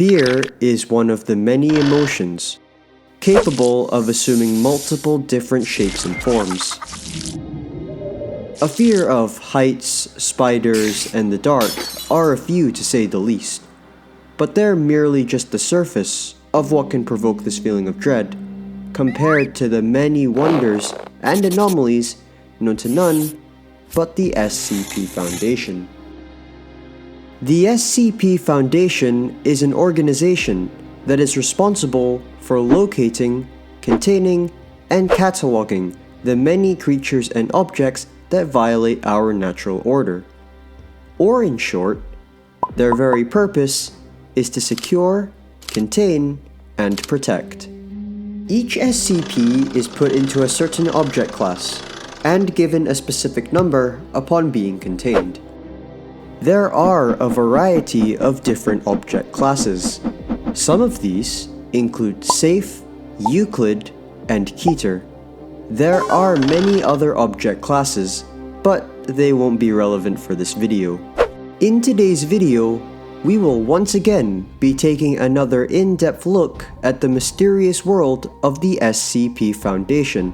Fear is one of the many emotions capable of assuming multiple different shapes and forms. A fear of heights, spiders, and the dark are a few to say the least, but they're merely just the surface of what can provoke this feeling of dread, compared to the many wonders and anomalies known to none but the SCP Foundation. The SCP Foundation is an organization that is responsible for locating, containing, and cataloging the many creatures and objects that violate our natural order. Or in short, their very purpose is to secure, contain, and protect. Each SCP is put into a certain object class and given a specific number upon being contained. There are a variety of different object classes. Some of these include Safe, Euclid, and Keter. There are many other object classes, but they won't be relevant for this video. In today's video, we will once again be taking another in-depth look at the mysterious world of the SCP Foundation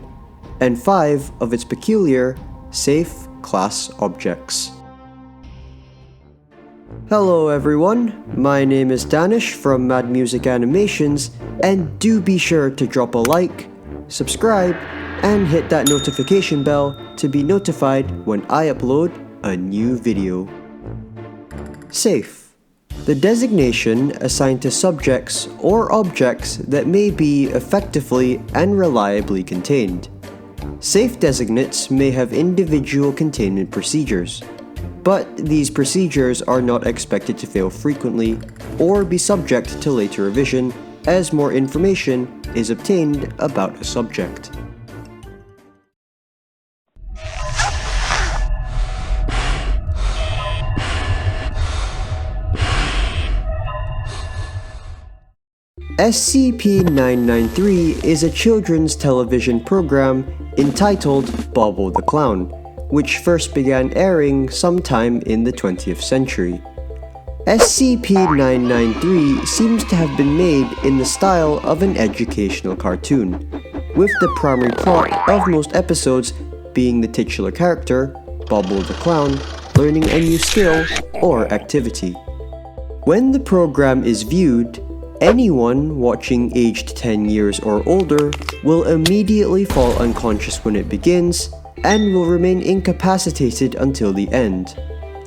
and 5 of its peculiar Safe Class Objects. Hello everyone, my name is Danish from MadMusic Animations, and do be sure to drop a like, subscribe, and hit that notification bell to be notified when I upload a new video. Safe. The designation assigned to subjects or objects that may be effectively and reliably contained. Safe designates may have individual containment procedures, but these procedures are not expected to fail frequently or be subject to later revision as more information is obtained about a subject. SCP-993 is a children's television program entitled Bobble the Clown, which first began airing sometime in the 20th century. SCP-993 seems to have been made in the style of an educational cartoon, with the primary plot of most episodes being the titular character, Bobble the Clown, learning a new skill or activity. When the program is viewed, anyone watching aged 10 years or older will immediately fall unconscious when it begins and will remain incapacitated until the end,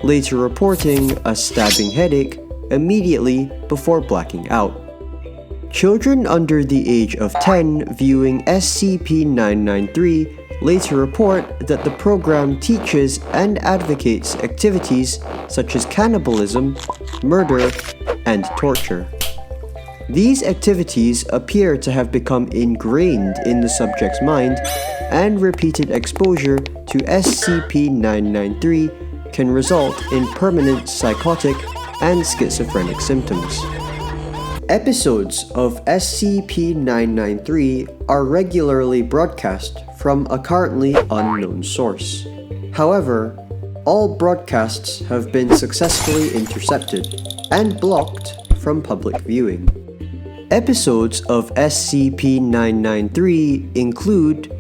later reporting a stabbing headache immediately before blacking out. Children under the age of 10 viewing SCP-993 later report that the program teaches and advocates activities such as cannibalism, murder, and torture. These activities appear to have become ingrained in the subject's mind, and repeated exposure to SCP-993 can result in permanent psychotic and schizophrenic symptoms. Episodes of SCP-993 are regularly broadcast from a currently unknown source. However, all broadcasts have been successfully intercepted and blocked from public viewing. Episodes of SCP-993 include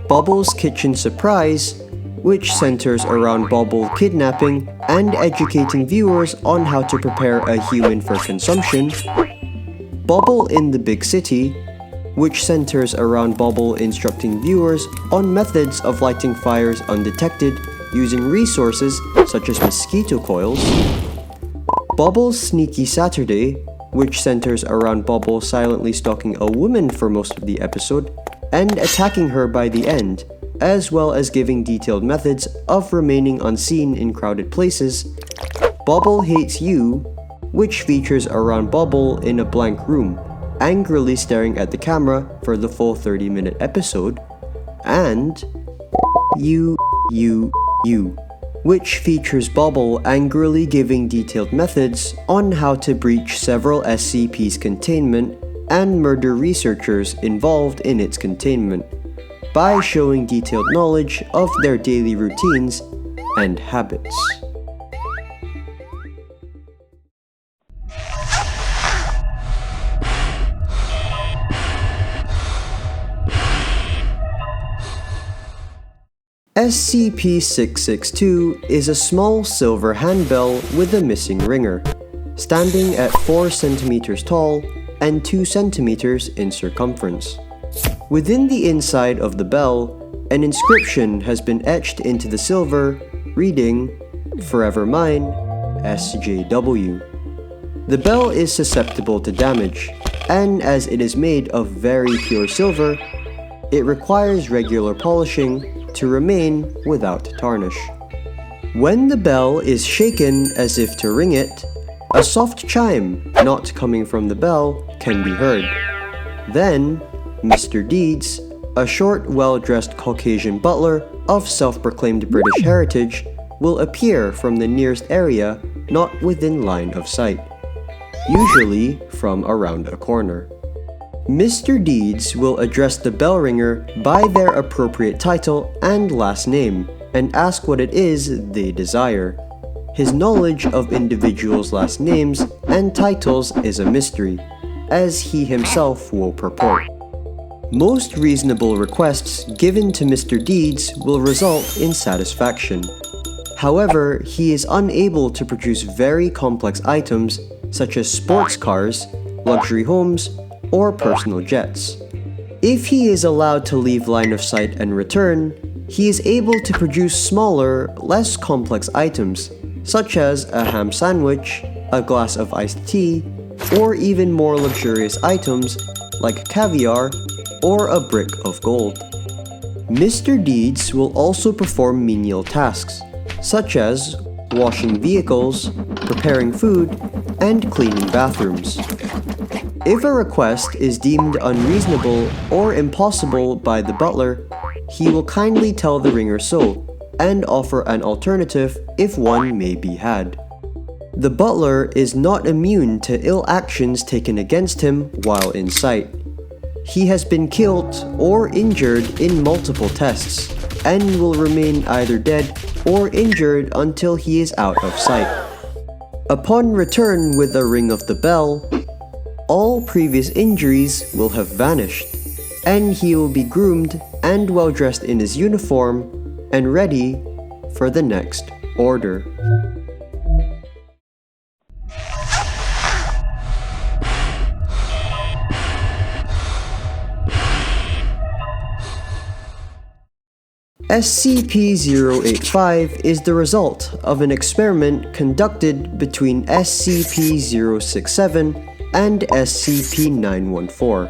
Bobble's Kitchen Surprise, which centers around Bobble kidnapping and educating viewers on how to prepare a human for consumption, Bobble in the Big City, which centers around Bobble instructing viewers on methods of lighting fires undetected using resources such as mosquito coils, Bobble's Sneaky Saturday, which centers around Bobble silently stalking a woman for most of the episode and attacking her by the end, as well as giving detailed methods of remaining unseen in crowded places, Bobble Hates You, which features around Bobble in a blank room, angrily staring at the camera for the full 30-minute episode, and You, which features Bobble angrily giving detailed methods on how to breach several SCP's containment and murder researchers involved in its containment, by showing detailed knowledge of their daily routines and habits. SCP-662 is a small silver handbell with a missing ringer, standing at 4 cm tall and 2 cm in circumference. Within the inside of the bell, an inscription has been etched into the silver, reading, "Forever Mine, SJW." The bell is susceptible to damage, and as it is made of very pure silver, it requires regular polishing to remain without tarnish. When the bell is shaken as if to ring it, a soft chime, not coming from the bell, can be heard. Then, Mr. Deeds, a short, well-dressed Caucasian butler of self-proclaimed British heritage, will appear from the nearest area not within line of sight, usually from around a corner. Mr. Deeds will address the bell ringer by their appropriate title and last name and ask what it is they desire. His knowledge of individuals' last names and titles is a mystery, as he himself will purport. Most reasonable requests given to Mr. Deeds will result in satisfaction. However, he is unable to produce very complex items such as sports cars, luxury homes, or personal jets. If he is allowed to leave line of sight and return, he is able to produce smaller, less complex items, such as a ham sandwich, a glass of iced tea, or even more luxurious items like caviar or a brick of gold. Mr. Deeds will also perform menial tasks, such as washing vehicles, preparing food, and cleaning bathrooms. If a request is deemed unreasonable or impossible by the butler, he will kindly tell the ringer so, and offer an alternative if one may be had. The butler is not immune to ill actions taken against him while in sight. He has been killed or injured in multiple tests, and will remain either dead or injured until he is out of sight. Upon return with a ring of the bell, all previous injuries will have vanished, and he will be groomed and well dressed in his uniform and ready for the next order. SCP-085 is the result of an experiment conducted between SCP-067 and SCP-914.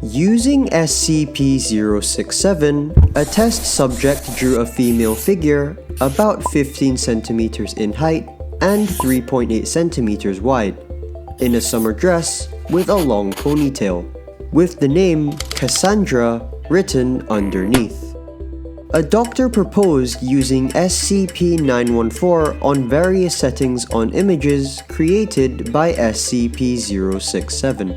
Using SCP-067, a test subject drew a female figure about 15 centimeters in height and 3.8 centimeters wide, in a summer dress with a long ponytail, with the name Cassandra written underneath. A doctor proposed using SCP-914 on various settings on images created by SCP-067.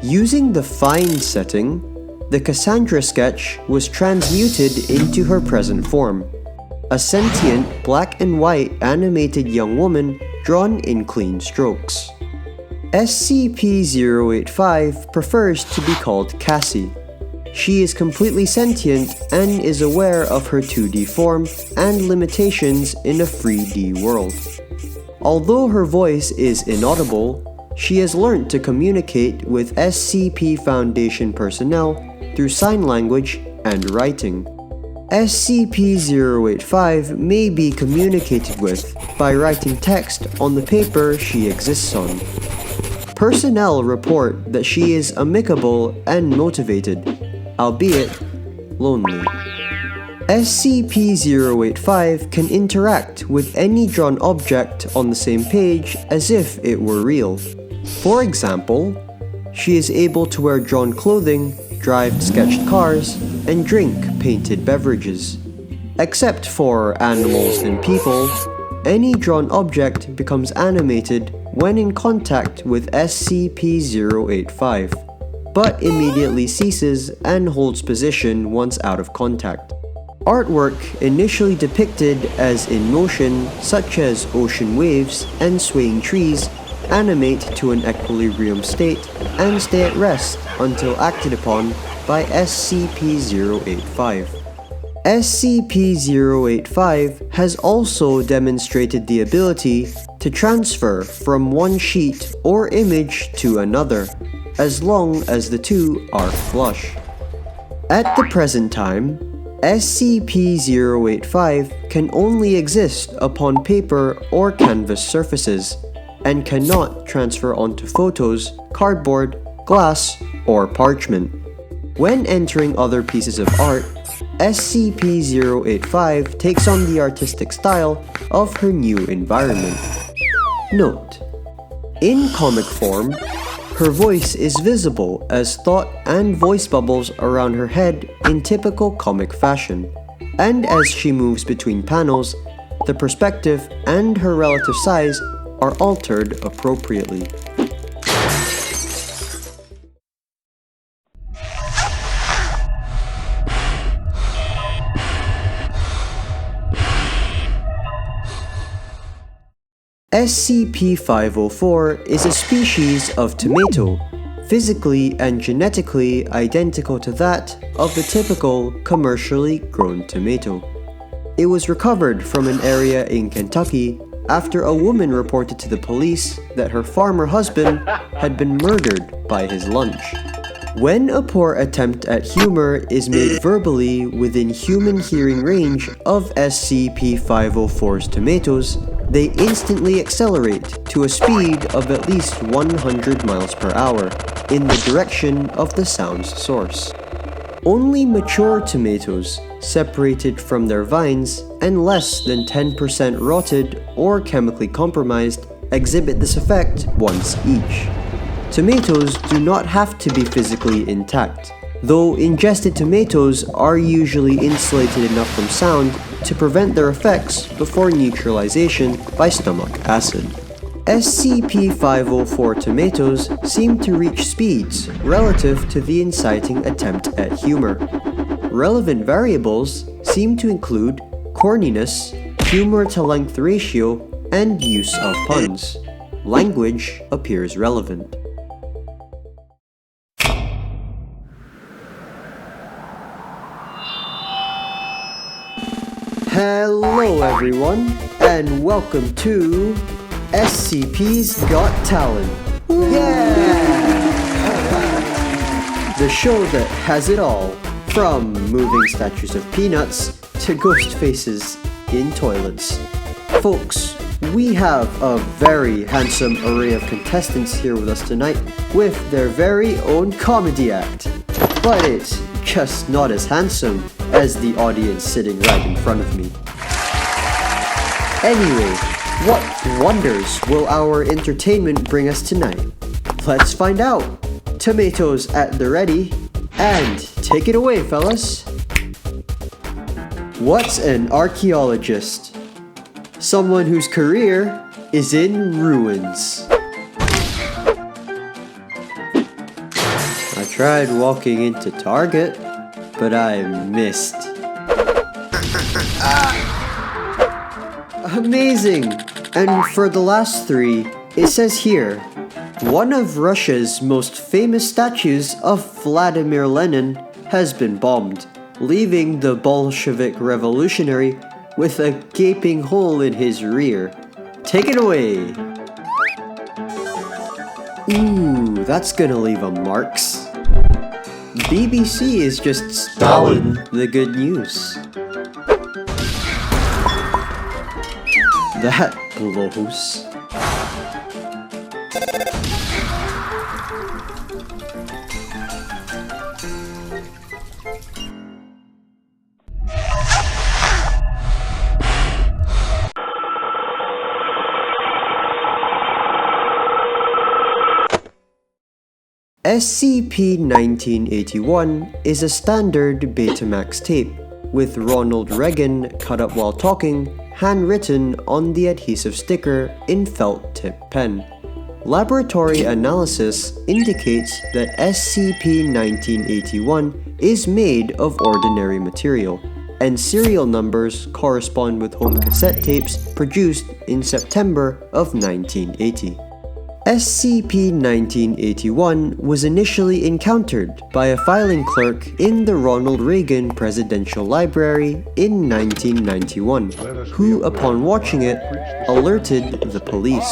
Using the Fine setting, the Cassandra sketch was transmuted into her present form, a sentient black and white animated young woman drawn in clean strokes. SCP-085 prefers to be called Cassie. She is completely sentient and is aware of her 2D form and limitations in a 3D world. Although her voice is inaudible, she has learned to communicate with SCP Foundation personnel through sign language and writing. SCP-085 may be communicated with by writing text on the paper she exists on. Personnel report that she is amicable and motivated, albeit lonely. SCP-085 can interact with any drawn object on the same page as if it were real. For example, she is able to wear drawn clothing, drive sketched cars, and drink painted beverages. Except for animals and people, any drawn object becomes animated when in contact with SCP-085, but immediately ceases and holds position once out of contact. Artwork initially depicted as in motion, such as ocean waves and swaying trees, animate to an equilibrium state and stay at rest until acted upon by SCP-085. SCP-085 has also demonstrated the ability to transfer from one sheet or image to another, as long as the two are flush. At the present time, SCP-085 can only exist upon paper or canvas surfaces, and cannot transfer onto photos, cardboard, glass, or parchment. When entering other pieces of art, SCP-085 takes on the artistic style of her new environment. Note: in comic form, her voice is visible as thought and voice bubbles around her head in typical comic fashion, and as she moves between panels, the perspective and her relative size are altered appropriately. SCP-504 is a species of tomato, physically and genetically identical to that of the typical commercially grown tomato. It was recovered from an area in Kentucky after a woman reported to the police that her farmer husband had been murdered by his lunch. When a poor attempt at humor is made verbally within human hearing range of SCP-504's tomatoes, they instantly accelerate to a speed of at least 100 miles per hour in the direction of the sound's source. Only mature tomatoes, separated from their vines and less than 10% rotted or chemically compromised, exhibit this effect once each. Tomatoes do not have to be physically intact, though ingested tomatoes are usually insulated enough from sound to prevent their effects before neutralization by stomach acid. SCP-504 tomatoes seem to reach speeds relative to the inciting attempt at humor. Relevant variables seem to include corniness, humor-to-length ratio, and use of puns. Language appears relevant. Hello everyone, and welcome to SCP's Got Talent. Yeah! The show that has it all, from moving statues of peanuts to ghost faces in toilets. Folks, we have a very handsome array of contestants here with us tonight with their very own comedy act. But it's just not as handsome as the audience sitting right in front of me. Anyway, what wonders will our entertainment bring us tonight? Let's find out. Tomatoes at the ready, and take it away, fellas. What's an archaeologist? Someone whose career is in ruins. I tried walking into Target, but I missed. Amazing! And for the last three, it says here, one of Russia's most famous statues of Vladimir Lenin has been bombed, leaving the Bolshevik revolutionary with a gaping hole in his rear. Take it away! Ooh, that's gonna leave a marks. BBC is just spelling the good news. That blows. SCP-1981 is a standard Betamax tape, with Ronald Reagan cut up while talking, handwritten on the adhesive sticker in felt tip pen. Laboratory analysis indicates that SCP-1981 is made of ordinary material, and serial numbers correspond with home cassette tapes produced in September of 1980. SCP-1981 was initially encountered by a filing clerk in the Ronald Reagan Presidential Library in 1991, who, upon watching it, alerted the police.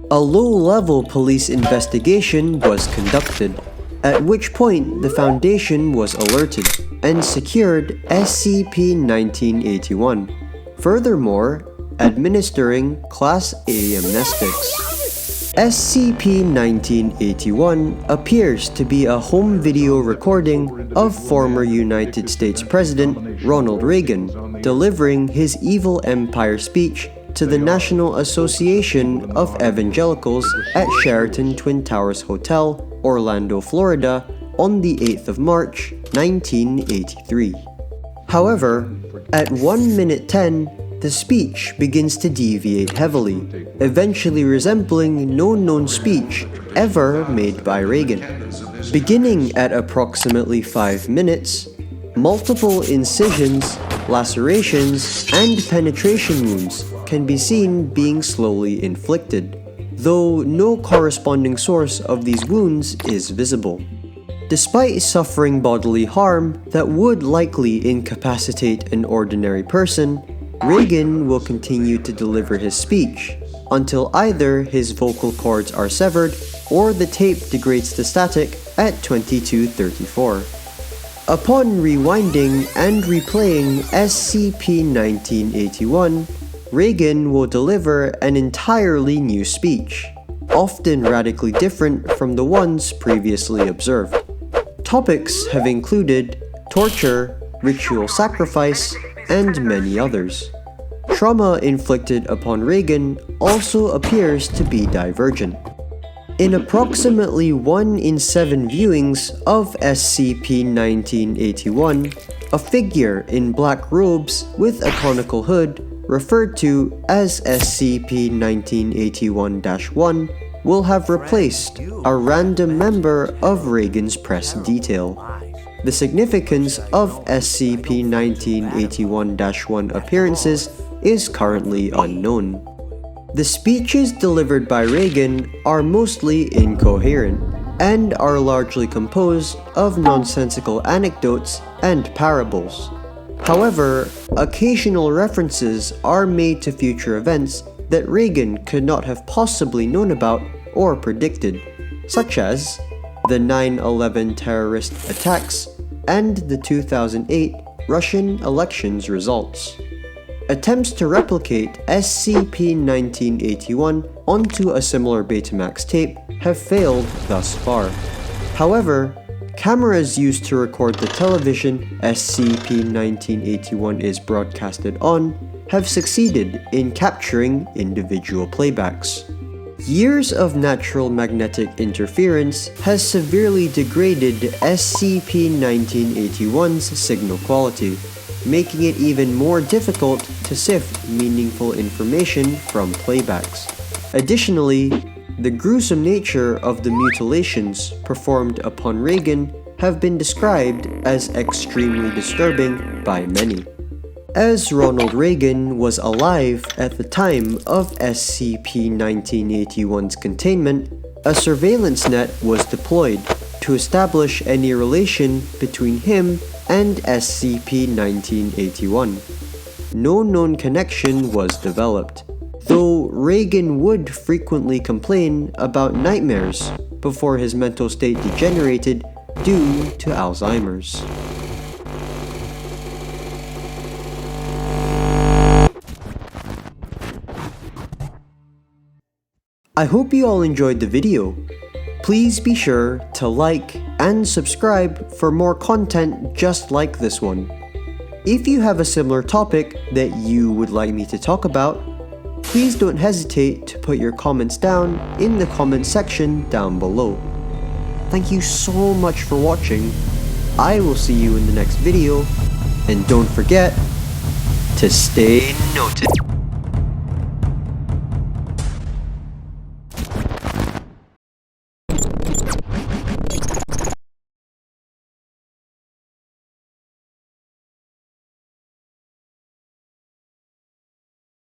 A low-level police investigation was conducted, at which point the Foundation was alerted and secured SCP-1981, furthermore administering Class A amnestics. SCP-1981 appears to be a home video recording of former United States President Ronald Reagan delivering his Evil Empire speech to the National Association of Evangelicals at Sheraton Twin Towers Hotel, Orlando, Florida, on the 8th of March, 1983. However, at 1 minute 10, the speech begins to deviate heavily, eventually resembling no known speech ever made by Reagan. Beginning at approximately 5 minutes, multiple incisions, lacerations, and penetration wounds can be seen being slowly inflicted, though no corresponding source of these wounds is visible. Despite suffering bodily harm that would likely incapacitate an ordinary person, Reagan will continue to deliver his speech until either his vocal cords are severed or the tape degrades to static at 22:34. Upon rewinding and replaying SCP-1981, Reagan will deliver an entirely new speech, often radically different from the ones previously observed. Topics have included torture, ritual sacrifice, and many others. Trauma inflicted upon Reagan also appears to be divergent. In approximately 1 in 7 viewings of SCP-1981, a figure in black robes with a conical hood, referred to as SCP-1981-1, will have replaced a random member of Reagan's press detail. The significance of SCP-1981-1 appearances is currently unknown. The speeches delivered by Reagan are mostly incoherent and are largely composed of nonsensical anecdotes and parables. However, occasional references are made to future events that Reagan could not have possibly known about or predicted, such as the 9/11 terrorist attacks and the 2008 Russian elections results. Attempts to replicate SCP-1981 onto a similar Betamax tape have failed thus far. However, cameras used to record the television SCP-1981 is broadcasted on have succeeded in capturing individual playbacks. Years of natural magnetic interference has severely degraded SCP-1981's signal quality, making it even more difficult to sift meaningful information from playbacks. Additionally, the gruesome nature of the mutilations performed upon Reagan have been described as extremely disturbing by many. As Ronald Reagan was alive at the time of SCP-1981's containment, a surveillance net was deployed to establish any relation between him and SCP-1981. No known connection was developed, though Reagan would frequently complain about nightmares before his mental state degenerated due to Alzheimer's. I hope you all enjoyed the video. Please be sure to like and subscribe for more content just like this one. If you have a similar topic that you would like me to talk about, please don't hesitate to put your comments down in the comment section down below. Thank you so much for watching. I will see you in the next video, and don't forget to stay noted.